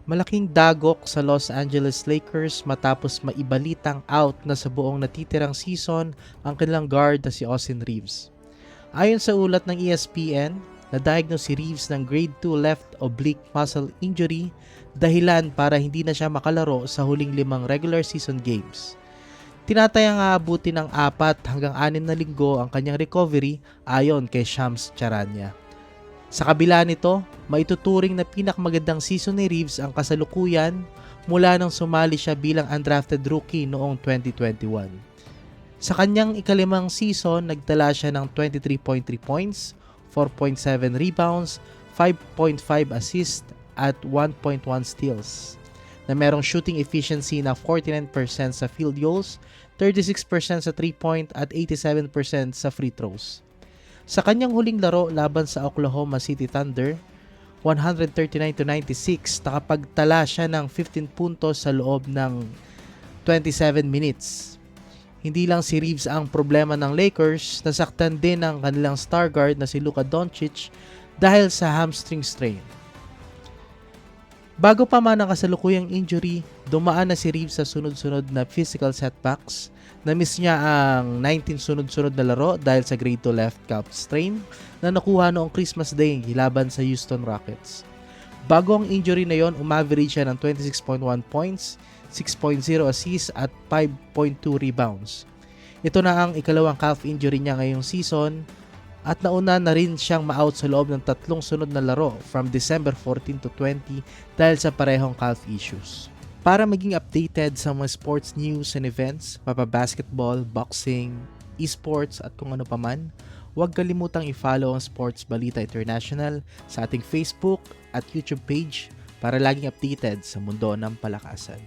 Malaking dagok sa Los Angeles Lakers matapos maibalitang out na sa buong natitirang season ang kanilang guard na si Austin Reeves. Ayon sa ulat ng ESPN, na-diagnose si Reeves ng grade 2 left oblique muscle injury, dahilan para hindi na siya makalaro sa huling 5 regular season games. Tinatayang aabutin ng 4 hanggang 6 na linggo ang kanyang recovery ayon kay Shams Charania. Sa kabila nito, maituturing na pinakamagandang season ni Reeves ang kasalukuyan mula nang sumali siya bilang undrafted rookie noong 2021. Sa kanyang ikalimang season, nagtala siya ng 23.3 points, 4.7 rebounds, 5.5 assists at 1.1 steals, na merong shooting efficiency na 49% sa field goals, 36% sa 3-point at 87% sa free throws. Sa kanyang huling laro laban sa Oklahoma City Thunder, 139-96, nakapagtala siya ng 15 puntos sa loob ng 27 minutes. Hindi lang si Reeves ang problema ng Lakers, nasaktan din ang kanilang star guard na si Luka Doncic dahil sa hamstring strain. Bago pa man ang kasalukuyang injury, dumaan na si Reeves sa sunod-sunod na physical setbacks. Na-miss niya ang 19 sunod-sunod na laro dahil sa grade 2 left calf strain na nakuha noong Christmas Day laban sa Houston Rockets. Bago ang injury na yon, umaverage siya ng 26.1 points, 6.0 assists at 5.2 rebounds. Ito na ang ikalawang calf injury niya ngayong season at nauna na rin siyang ma-out sa loob ng 3 sunod na laro from December 14 to 20 dahil sa parehong calf issues. Para maging updated sa mga sports news and events, basketball, boxing, esports at kung ano paman, huwag kalimutang i-follow ang Sports Balita International sa ating Facebook at YouTube page para laging updated sa mundo ng palakasan.